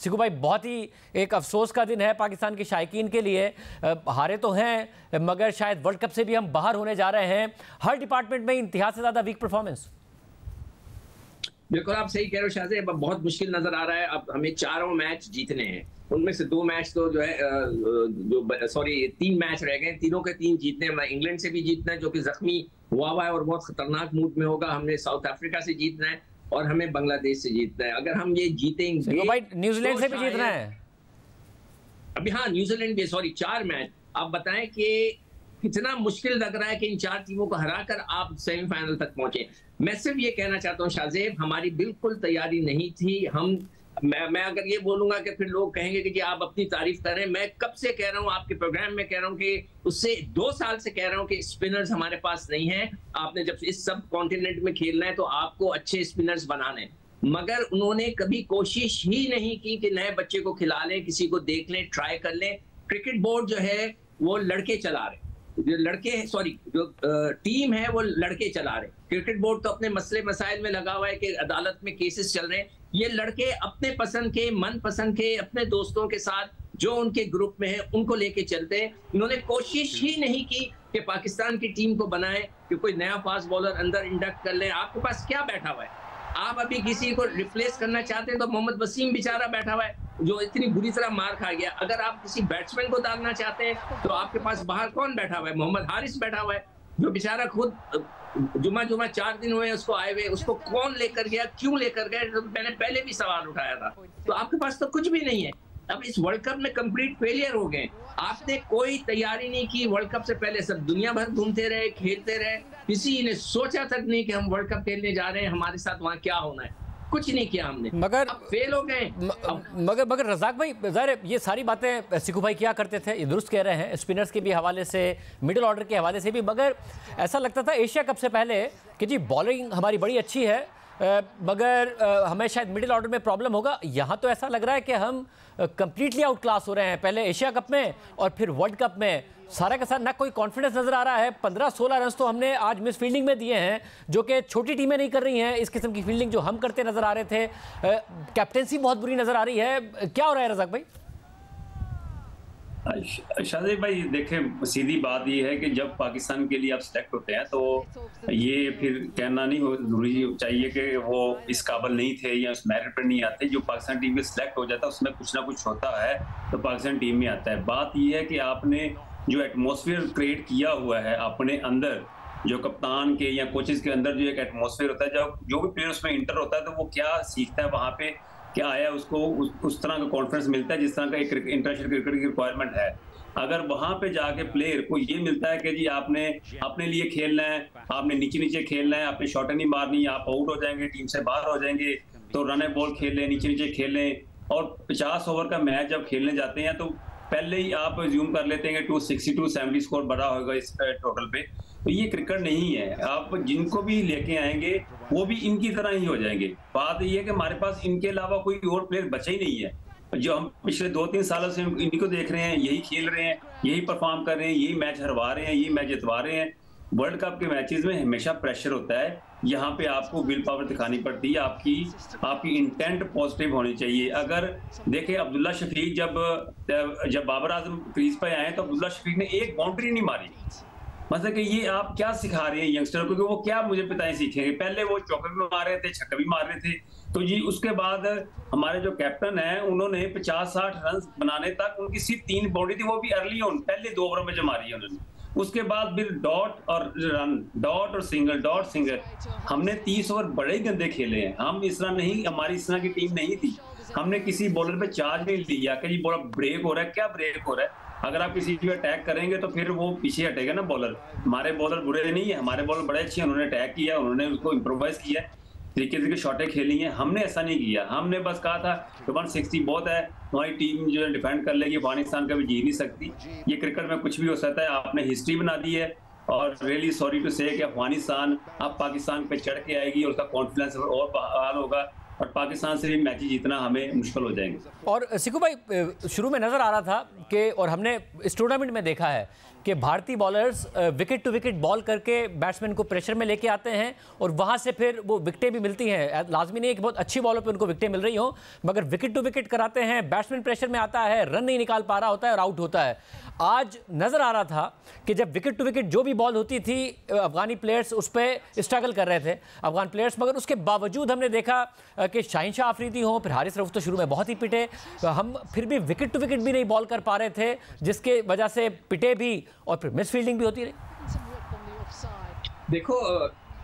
सिकू भाई, बहुत ही एक अफसोस का दिन है पाकिस्तान के शायकीन के लिए। हारे तो हैं मगर शायद वर्ल्ड कप से भी हम बाहर होने जा रहे हैं। हर डिपार्टमेंट में इंतहा से ज़्यादा वीक परफॉर्मेंस। बिल्कुल आप सही कह रहे हो शाहज़ेब, अब बहुत मुश्किल नजर आ रहा है। अब हमें चारों मैच जीतने हैं, उनमें से 2 मैच तो जो है जो 3 मैच रह गए, तीनों के 3 जीतने हैं। इंग्लैंड से भी जीतना है जो कि जख्मी हुआ है और बहुत खतरनाक मूड में होगा, हमने साउथ अफ्रीका से जीतना है और हमें बांग्लादेश से जीतना है। अगर हम ये जीतेंगे भाई न्यूजीलैंड से भी जीतना है अभी। हाँ, न्यूजीलैंड भी 4 मैच। आप बताएं कि कितना मुश्किल लग रहा है कि इन 4 टीमों को हराकर आप सेमीफाइनल तक पहुंचे। मैं सिर्फ ये कहना चाहता हूं शाहज़ेब, हमारी बिल्कुल तैयारी नहीं थी। मैं अगर ये बोलूंगा कि फिर लोग कहेंगे कि जी आप अपनी तारीफ कर रहे हैं। मैं कब से कह रहा हूं, आपके प्रोग्राम में कह रहा हूं कि उससे 2 साल से कह रहा हूं कि स्पिनर्स हमारे पास नहीं है। आपने जब इस सब कॉन्टिनेंट में खेलना है तो आपको अच्छे स्पिनर्स बनाने, मगर उन्होंने कभी कोशिश ही नहीं की कि नए बच्चे को खिला लें, किसी को देख लें, ट्राई कर लें। क्रिकेट बोर्ड जो है वो लड़के चला रहे, जो टीम है वो लड़के चला रहे। क्रिकेट बोर्ड तो अपने मसले मसाइल में लगा हुआ है कि अदालत में केसेस चल रहे हैं। ये लड़के अपने पसंद के, मन पसंद के, अपने दोस्तों के साथ जो उनके ग्रुप में है उनको लेके चलते हैं। इन्होंने कोशिश ही नहीं की कि पाकिस्तान की टीम को बनाए कि कोई नया फास्ट बॉलर अंदर इंडक्ट कर ले। आपके पास क्या बैठा हुआ है? आप अभी किसी को रिप्लेस करना चाहते हैं तो मोहम्मद वसीम बेचारा बैठा हुआ है जो इतनी बुरी तरह मार खा गया। अगर आप किसी बैट्समैन को डालना चाहते हैं तो आपके पास बाहर कौन बैठा हुआ है? मोहम्मद हारिस बैठा हुआ है जो बेचारा खुद जुमा 4 दिन हुए उसको आए हुए। उसको कौन लेकर गया, क्यों लेकर गया? तो मैंने पहले भी सवाल उठाया था। तो आपके पास तो कुछ भी नहीं है। अब इस वर्ल्ड कप में कंप्लीट फेलियर हो गए। आपने कोई तैयारी नहीं की। वर्ल्ड कप से पहले सब दुनिया भर घूमते रहे, खेलते रहे। किसी ने सोचा तक नहीं कि हम वर्ल्ड कप खेलने जा रहे हैं, हमारे साथ वहां क्या होना है। कुछ नहीं किया हमने, मगर अब फेल हो गए। मगर रज़ाक भाई, ज़ाहिर ये सारी बातें सिकू भाई क्या करते थे, ये दुरुस्त कह रहे हैं, स्पिनर्स के भी हवाले से, मिडिल ऑर्डर के हवाले से भी। मगर ऐसा लगता था एशिया कप से पहले कि जी बॉलिंग हमारी बड़ी अच्छी है, मगर हमें शायद मिडिल ऑर्डर में प्रॉब्लम होगा। यहाँ तो ऐसा लग रहा है कि हम कंप्लीटली आउट क्लास हो रहे हैं, पहले एशिया कप में और फिर वर्ल्ड कप में। सारा का सारा ना कोई कॉन्फिडेंस नजर आ रहा है। 15-16 रन तो हमने आज मिस फील्डिंग में दिए हैं जो कि छोटी टीमें नहीं कर रही हैं। इस किस्म की फील्डिंग जो हम करते नजर आ रहे थे, कैप्टेंसी बहुत बुरी नजर आ रही है। क्या हो रहा है रज़ाक भाई? शाहज़ेब भाई देखें, सीधी बात ये है कि जब पाकिस्तान के लिए आप सिलेक्ट होते हैं तो ये फिर कहना नहीं जरूरी चाहिए कि वो इस काबिल नहीं थे या उस मेरिट पर नहीं आते। जो पाकिस्तान टीम में सिलेक्ट हो जाता है उसमें कुछ ना कुछ होता है तो पाकिस्तान टीम में आता है। बात ये है कि आपने जो एटमॉस्फेयर क्रिएट किया हुआ है अपने अंदर, जो कप्तान के या कोचेस के अंदर जो एक एटमॉस्फेयर होता है, जो भी प्लेयर उसमें इंटर होता है तो वो क्या सीखता है, वहाँ पे क्या आया, उसको उस तरह का कॉन्फिडेंस मिलता है जिस तरह का एक इंटरनेशनल क्रिकेट की रिक्वायरमेंट है। अगर वहां पे जाके प्लेयर को ये मिलता है कि जी आपने अपने लिए खेलना है, आपने नीचे खेलना है, आपने शॉट नहीं मारनी, आप आउट हो जाएंगे, टीम से बाहर हो जाएंगे, तो रन बॉल खेल लें, नीचे खेलें। और 50 ओवर का मैच जब खेलने जाते हैं तो पहले ही आप ज्यूम कर लेते हैं कि 260 270 स्कोर बड़ा होगा इस टोटल पे। तो ये क्रिकेट नहीं है। आप जिनको भी लेके आएंगे वो भी इनकी तरह ही हो जाएंगे। बात ये है कि हमारे पास इनके अलावा कोई और प्लेयर बचे ही नहीं है। जो हम पिछले 2-3 सालों से इन्हीं को देख रहे हैं, यही खेल रहे हैं, यही परफॉर्म कर रहे हैं, यही मैच हरवा रहे हैं, यही मैच जितवा रहे हैं। वर्ल्ड कप के मैचेस में हमेशा प्रेशर होता है। यहाँ पे आपको विल पावर दिखानी पड़ती है, आपकी इंटेंट पॉजिटिव होनी चाहिए। अगर देखें अब्दुल्ला शफीक जब बाबर आजम क्रीज पे आए तो अब्दुल्ला शफीक ने एक बाउंड्री नहीं मारी। मतलब कि ये आप क्या सिखा रहे हैं यंगस्टर को कि वो क्या मुझे बताएं सीखेंगे। पहले वो चौके भी मार रहे थे, छक्के भी मार रहे थे। तो जी उसके बाद हमारे जो कैप्टन हैं उन्होंने 50-60 रन बनाने तक उनकी सिर्फ 3 बाउंड्री थी, वो भी अर्ली ऑन पहले 2 ओवर में जो मारी है उन्होंने। उसके बाद फिर डॉट और रन, डॉट और सिंगल, डॉट सिंगल। हमने 30 ओवर बड़े गंदे खेले हैं। हम इस तरह नहीं, हमारी इस तरह की टीम नहीं थी। हमने किसी बॉलर पे चार्ज नहीं लिया कि जी बॉलर ब्रेक हो रहा है। क्या ब्रेक हो रहा है? अगर आप किसी पे अटैक करेंगे तो फिर वो पीछे हटेगा ना बॉलर। हमारे बॉलर बुरे नहीं है, हमारे बॉलर बड़े अच्छे हैं। उन्होंने अटैक किया, उन्होंने उसको इम्प्रोवाइज किया, तरीके शॉटें खेली हैं। हमने ऐसा नहीं किया। हमने बस कहा था कि 160 बहुत है, हमारी टीम जो है डिफेंड कर लेगी, अफगानिस्तान का भी जीत नहीं सकती। ये क्रिकेट में कुछ भी हो सकता है। आपने हिस्ट्री बना दी है और रियली सॉरी टू से कि अफगानिस्तान अब पाकिस्तान पे चढ़ के आएगी और उसका कॉन्फिडेंस और बहाल होगा और पाकिस्तान से भी मैच जीतना हमें मुश्किल हो जाएंगे। और सिकू भाई, शुरू में नज़र आ रहा था कि, और हमने इस टूर्नामेंट में देखा है कि भारतीय bowlers wicket to wicket ball करके बैट्समैन को प्रेशर में लेके आते हैं और वहां से फिर वो विकेटें भी मिलती हैं। लाजमी नहीं कि बहुत अच्छी बॉलों पे उनको विकेटें मिल रही हो, मगर विकेट टू विकेट कराते हैं, बैट्समैन प्रेशर में आता है, रन नहीं निकाल पा रहा होता है और आउट होता है। आज नजर आ रहा था कि जब विकेट टू विकेट जो भी बॉल होती थी अफगानी प्लेयर्स उस पर स्ट्रगल कर रहे थे अफगान प्लेयर्स, मगर उसके बावजूद हमने देखा कि शाहीन शाह अफरीदी हो, फिर हारिस रऊफ तो शुरू में बहुत ही पिटे, हम फिर भी विकेट टू विकेट भी नहीं बॉल कर पा रहे थे, जिसके वजह से पिटे भी और फिर मिस फील्डिंग भी होती रही। देखो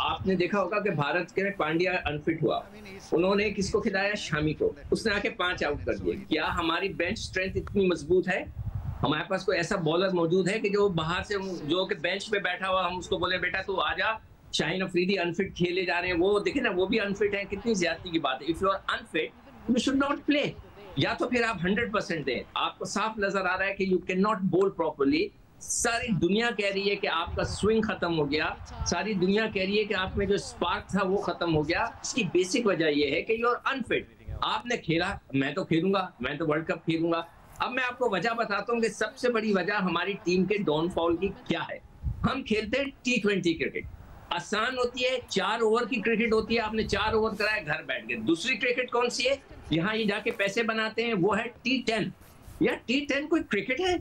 आपने देखा होगा कि भारत के पांड्या अनफिट हुआ, उन्होंने किसको खिलाया? शामी को, उसने आके 5 आउट कर दिए। क्या हमारी बेंच स्ट्रेंथ इतनी मजबूत है? हमारे पास कोई ऐसा बॉलर मौजूद है कि जो बाहर से जो कि बेंच पे बैठा हुआ हम उसको बोले बेटा तू आजा, शाहीन अफरीदी अनफिट खेले जा रहे हैं, वो देखे ना वो भी अनफिट है, कितनी ज्यादती की बात है। If you are unfit you should not play, या तो फिर आप 100% दें। आपको साफ नजर आ रहा है कि यू कैन नॉट बोल प्रॉपर्ली। सारी दुनिया कह रही है कि आपका स्विंग खत्म हो गया, सारी दुनिया कह रही है कि आप में जो स्पार्क था वो खत्म हो गया। इसकी बेसिक वजह यह है कि यू आर अनफिट। आपने खेला, मैं तो खेलूंगा, मैं तो वर्ल्ड कप खेलूंगा। अब मैं आपको वजह बताता हूँ कि सबसे बड़ी वजह हमारी टीम के डाउनफॉल की क्या है। हम खेलते हैं T20 क्रिकेट, आसान होती है, 4 ओवर की क्रिकेट होती है, आपने 4 ओवर कराया घर बैठ गए। दूसरी क्रिकेट कौन सी है? यहाँ ये जाके पैसे बनाते हैं, वो है T10। या T10 कोई क्रिकेट है?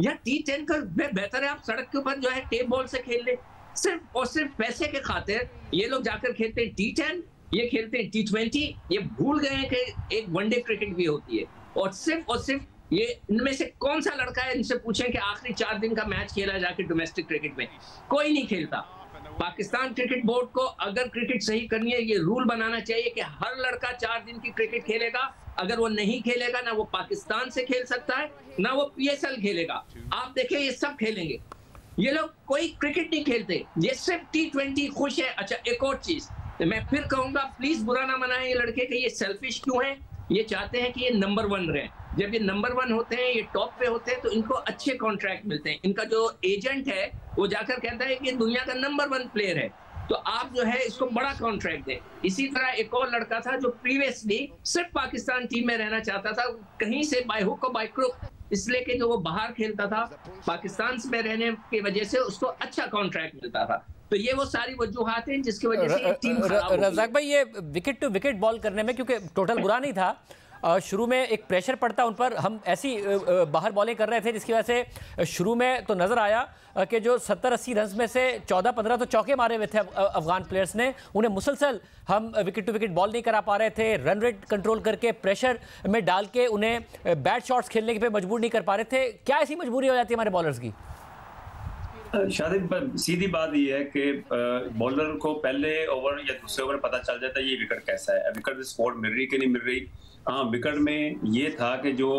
या T10 का बेहतर है आप सड़क के ऊपर जो है टेप बॉल से खेल ले। सिर्फ और सिर्फ पैसे के खातिर ये लोग जाकर खेलते हैं T10, ये खेलते हैं T20। ये भूल गए हैं कि एक वनडे क्रिकेट भी होती है। और सिर्फ ये इनमें से कौन सा लड़का है, इनसे पूछें कि आखिरी 4 दिन का मैच खेला जाके डोमेस्टिक क्रिकेट में? कोई नहीं खेलता। पाकिस्तान क्रिकेट बोर्ड को अगर क्रिकेट सही करनी है, ये रूल बनाना चाहिए कि हर लड़का 4 दिन की क्रिकेट खेलेगा। अगर वो नहीं खेलेगा ना वो पाकिस्तान से खेल सकता है ना वो PSL खेलेगा। आप देखें ये सब खेलेंगे, ये लोग कोई क्रिकेट नहीं खेलते, ये सिर्फ T20 खुश है। अच्छा एक और चीज मैं फिर कहूंगा, प्लीज बुरा ना मनाएं ये लड़के कि ये सेल्फिश क्यों है। ये चाहते हैं कि ये नंबर 1 रहे। जब ये नंबर 1 होते हैं, ये टॉप पे होते हैं, तो इनको अच्छे कॉन्ट्रैक्ट मिलते हैं। इनका जो एजेंट है वो जाकर कहता है कि ये दुनिया का नंबर 1 प्लेयर है, तो आप जो है इसको बड़ा कॉन्ट्रैक्ट दें। इसी तरह एक और लड़का था जो प्रीवियसली सिर्फ पाकिस्तान टीम में रहना चाहता था, कहीं से बाय हुक और बाय क्रुक, इसलिए कि जो वो बाहर खेलता था पाकिस्तान में रहने की वजह से उसको अच्छा कॉन्ट्रैक्ट मिलता था। तो ये वो सारी वजूहात हैं जिसकी वजह से टीम खराब। रज़ाक भाई ये विकेट टू विकेट बॉल करने में क्योंकि टोटल बुरा नहीं था, शुरू में एक प्रेशर पड़ता उन पर, हम ऐसी बाहर बॉलिंग कर रहे थे जिसकी वजह से शुरू में तो नज़र आया कि जो 70-80 रन में से 14-15 तो चौके मारे हुए थे अफगान प्लेयर्स ने, उन्हें मुसलसल हम विकेट टू विकेट बॉल नहीं करा पा रहे थे, रन रेट कंट्रोल करके प्रेशर में डाल के उन्हें बैट शॉट्स खेलने पे मजबूर नहीं कर पा रहे थे। क्या ऐसी मजबूरी हो जाती है हमारे बॉलर्स की? शायद सीधी बात यह है कि बॉलर को पहले ओवर या दूसरे ओवर पता चल जाता है ये विकेट कैसा है, विकेट स्कोर मिल रही कि नहीं मिल रही। हाँ, विकेट में ये था कि जो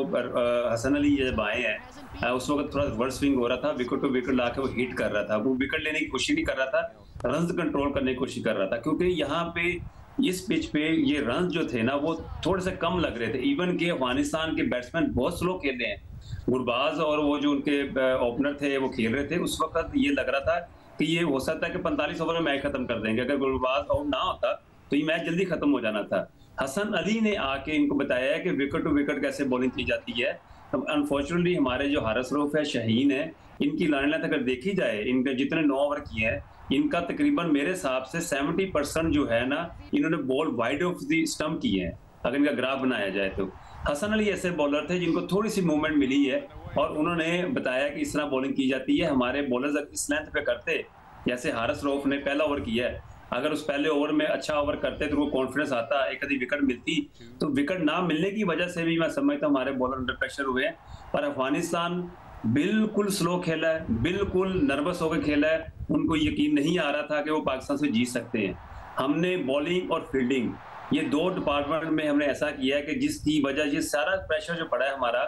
हसन अली जब आए हैं उस वक्त थोड़ा रिवर्स स्विंग हो रहा था, विकेट टू विकेट लाके वो हिट कर रहा था, वो विकेट लेने की कोशिश नहीं कर रहा था, रन कंट्रोल करने की कोशिश कर रहा था। क्योंकि यहाँ पे इस पिच पे ये रन जो थे ना वो थोड़े से कम लग रहे थे। इवन के अफगानिस्तान के बैट्समैन बहुत स्लो खेल रहे हैं, गुरबाज और वो जो उनके ओपनर थे वो खेल रहे थे। उस वक्त ये लग रहा था कि ये हो सकता है कि 45 ओवर में मैच खत्म कर देंगे। अगर गुरबाज आउट ना होता तो ये मैच जल्दी खत्म हो जाना था। हसन अली ने आके इनको बताया है कि विकेट टू विकेट कैसे बॉलिंग की जाती है। अनफॉर्चुनेटली हमारे जो हारिस रऊफ है, शाहीन है, इनकी लाइन लेंथ अगर देखी जाए, इनके जितने 9 ओवर किए हैं इनका तकरीबन मेरे हिसाब से 70% जो है ना इन्होंने ball wide of the stump किए हैं। अगर इनका ग्राफ बनाया जाए तो हसन अली ऐसे बॉलर थे जिनको थोड़ी सी मूवमेंट मिली है और उन्होंने बताया कि इस तरह बॉलिंग की जाती है। हमारे बॉलर्स अगर इस लेंथ पे करते, जैसे हारिस रऊफ ने पहला ओवर किया है, अगर उस पहले ओवर में अच्छा ओवर करते तो वो कॉन्फिडेंस आता, एक आधी विकेट मिलती। तो विकेट ना मिलने की वजह से भी मैं समझता हूँ हमारे बॉलर अंडर प्रेशर हुए हैं। पर अफगानिस्तान बिल्कुल स्लो खेला है, बिल्कुल नर्वस होकर खेला है, उनको यकीन नहीं आ रहा था कि वो पाकिस्तान से जीत सकते हैं। हमने बॉलिंग और फील्डिंग ये 2 डिपार्टमेंट में हमने ऐसा किया है कि जिसकी वजह ये सारा प्रेशर जो पड़ा है हमारा,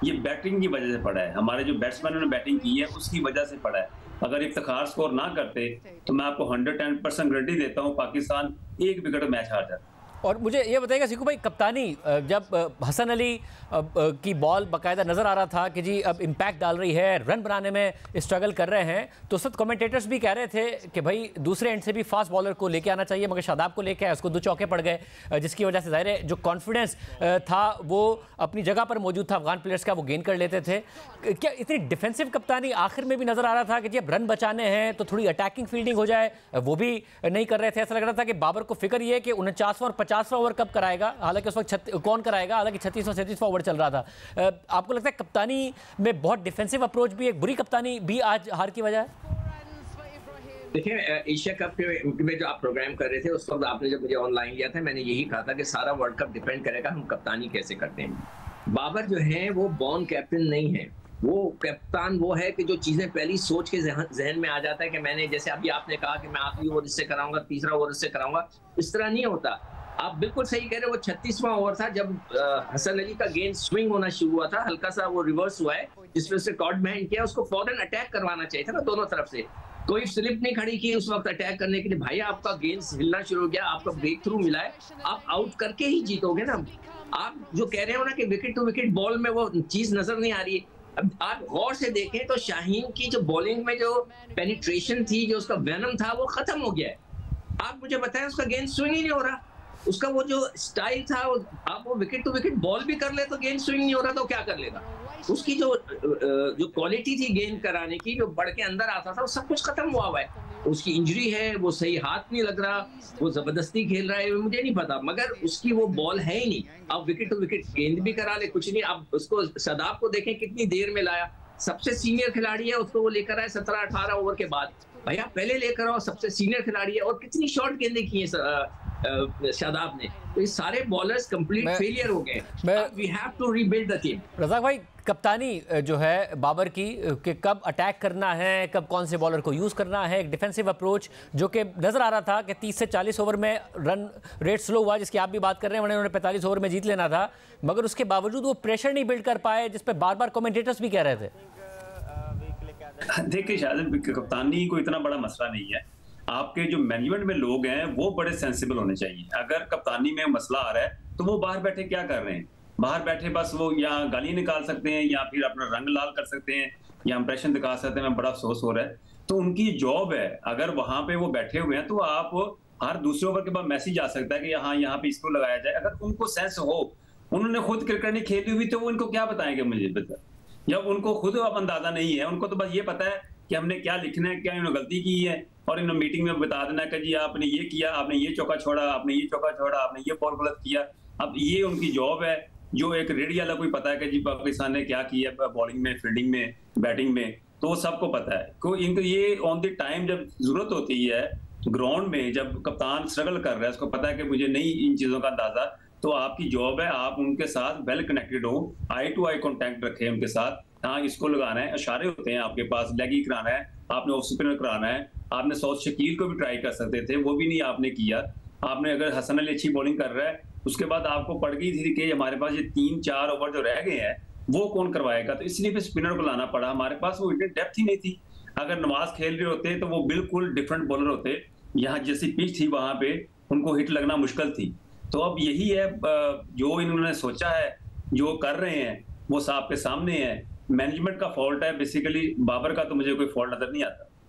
ये बैटिंग की वजह से पड़ा है। हमारे जो बैट्समैन ने बैटिंग की है उसकी वजह से पड़ा है। अगर इफ्तिखार स्कोर ना करते तो मैं आपको 110% गारंटी देता हूँ पाकिस्तान 1 विकेट मैच हार जाता। और मुझे ये बताइएगा सिकू भाई, कप्तानी जब हसन अली की बॉल बाकायदा नज़र आ रहा था कि जी अब इम्पैक्ट डाल रही है, रन बनाने में स्ट्रगल कर रहे हैं, तो उस वक्त कमेंटेटर्स भी कह रहे थे कि भाई दूसरे एंड से भी फास्ट बॉलर को लेके आना चाहिए, मगर शादाब को लेके आए, उसको 2 चौके पड़ गए, जिसकी वजह से ज़ाहिर है जो कॉन्फिडेंस था वो अपनी जगह पर मौजूद था अफगान प्लेयर्स का, वो गेन कर लेते थे। क्या इतनी डिफेंसिव कप्तानी आखिर में भी नज़र आ रहा था कि जी अब रन बचाने हैं तो थोड़ी अटैकिंग फील्डिंग हो जाए, वो भी नहीं कर रहे थे? ऐसा लग रहा था कि बाबर को फिक्र ये है कि 49वां और 50वां ओवर कब कराएगा, हालांकि उस वक्त कौन कराएगा, हालांकि 36वां 37वां ओवर चल रहा था। आपको लगता है कप्तानी में बहुत डिफेंसिव अप्रोच भी, एक बुरी कप्तानी भी आज हार की वजह है? देखिए, एशिया कप में जो आप प्रोग्राम कर रहे थे उस वक्त आपने जब मुझे ऑनलाइन लिया था, मैंने यही कहा था कि सारा वर्ल्ड कप डिपेंड करेगा हम कप्तानी कैसे करते हैं। बाबर जो है वो बॉर्न कैप्टन नहीं है, वो कप्तान वो है कि जो चीजें पहली सोच के जहन में आ जाता है कि मैंने, जैसे अभी आपने कहा कि मैं आखिरी ओवर इससे कराऊंगा, तीसरा ओवर इससे कराऊंगा, इस तरह नहीं होता। आप बिल्कुल सही कह रहे हो, वो 36वां ओवर था जब हसन अली का गेंद स्विंग होना शुरू हुआ था, हल्का सा वो रिवर्स हुआ है जिसमें से कॉर्ड मैन किया, उसको फौरन अटैक करवाना चाहिए था ना दोनों तरफ से, कोई स्लिप नहीं खड़ी की उस वक्त अटैक करने के लिए। भाई आपका गेंद हिलना शुरू हो गया, आपका ब्रेक थ्रू मिला है, आप आउट करके ही जीतोगे ना। आप जो कह रहे हो ना कि विकेट टू विकेट बॉल में वो चीज नजर नहीं आ रही है, अब आप गौर से देखें तो शाहीन की जो बॉलिंग में जो पेनिट्रेशन थी, जो उसका वेनम था, वो खत्म हो गया है। आप मुझे बताएं, उसका गेंद स्विंग ही नहीं हो रहा, उसका वो जो स्टाइल था, आप वो विकेट टू विकेट बॉल भी कर ले तो गेंद स्विंग नहीं हो रहा तो क्या कर लेगा। उसकी जो क्वालिटी थी गेंद कराने की, जो बढ़ के अंदर आता था, वो सब कुछ खत्म हुआ है। उसकी इंजरी है, वो सही हाथ नहीं लग रहा, वो जबरदस्ती खेल रहा है, मुझे नहीं पता, मगर उसकी वो बॉल है ही नहीं। अब विकेट टू विकेट गेंद भी करा ले, कुछ नहीं। अब उसको शादाब को देखें कितनी देर में लाया, सबसे सीनियर खिलाड़ी है, उसको वो लेकर आए 17-18 ओवर के बाद। भैया पहले लेकर आओ, सबसे सीनियर खिलाड़ी है, और कितनी शॉर्ट गेंदें की है शादाब ने। तो ये सारे बॉलर्स कंप्लीट फेलियर हो गए। We have to rebuild the team. Razak भाई, कप्तानी जो है बाबर की कि कब अटैक करना है, कब कौन से बॉलर को यूज़ करना है, एक डिफेंसिव अप्रोच जो कि नज़र आ रहा था कि 30 से 40 ओवर में रन रेट स्लो हुआ, जिसकी आप भी बात कर रहे हैं, उन्होंने 45 ओवर में जीत लेना था, मगर उसके बावजूद वो प्रेशर नहीं बिल्ड कर पाए, जिस पर बार बार कमेंटेटर्स भी कह रहे थे। देखिए शायद कप्तानी को इतना बड़ा मसला नहीं है, आपके जो मैनेजमेंट में लोग हैं वो बड़े सेंसिबल होने चाहिए। अगर कप्तानी में मसला आ रहा है तो वो बाहर बैठे क्या कर रहे हैं, बाहर बैठे बस वो या गाली निकाल सकते हैं या फिर अपना रंग लाल कर सकते हैं या इंप्रेशन दिखा सकते हैं, मैं बड़ा अफसोस हो रहा है। तो उनकी जॉब है, अगर वहां पे वो बैठे हुए हैं तो आप हर दूसरे ओवर के बाद मैसेज आ सकता है कि हाँ यहाँ पे इसको लगाया जाए। अगर उनको सेंस हो, उन्होंने खुद क्रिकेट नहीं खेली हुई तो वो इनको क्या बताएंगे मुझे बता, जब उनको खुद अब अंदाजा नहीं है, उनको तो बस ये पता है कि हमने क्या लिखना है, क्या इन्होंने गलती की है, और इन्होंने मीटिंग में बता देना कि जी आपने ये किया, आपने ये चौका छोड़ा, आपने ये चौका छोड़ा, आपने ये बॉल गलत किया। अब ये उनकी जॉब है, जो एक रेडी वाला कोई पता है कि जी पाकिस्तान ने क्या किया बॉलिंग में, फील्डिंग में, बैटिंग में, तो वो सबको पता है। को इनको ये ऑन द टाइम जब जरूरत होती है ग्राउंड में, जब कप्तान स्ट्रगल कर रहा है, उसको पता है कि मुझे नहीं इन चीजों का अंदाजा, तो आपकी जॉब है आप उनके साथ वेल कनेक्टेड हो, आई टू आई कॉन्टैक्ट रखें उनके साथ। हाँ इसको लगाना है, इशारे होते हैं आपके पास, लेग ही कराना है, आपने ऑफ स्पिनर कराना है, आपने सौद शकील को भी ट्राई कर सकते थे, वो भी नहीं आपने किया। आपने अगर हसन अली अच्छी बॉलिंग कर रहा है, उसके बाद आपको पड़ गई थी कि हमारे पास ये 3-4 ओवर जो रह गए हैं वो कौन करवाएगा, तो इसलिए फिर स्पिनर को लाना पड़ा। हमारे पास वो इतनी डेप्थ ही नहीं थी। अगर नवाज खेल रहे होते तो वो बिल्कुल डिफरेंट बॉलर होते, यहाँ जैसी पिच थी वहां पे उनको हिट लगना मुश्किल थी। तो अब यही है, जो इन्होंने सोचा है, जो कर रहे हैं वो आपके सामने है। मैनेजमेंट का फॉल्ट है बेसिकली, बाबर का तो मुझे कोई फॉल्ट नजर नहीं आता।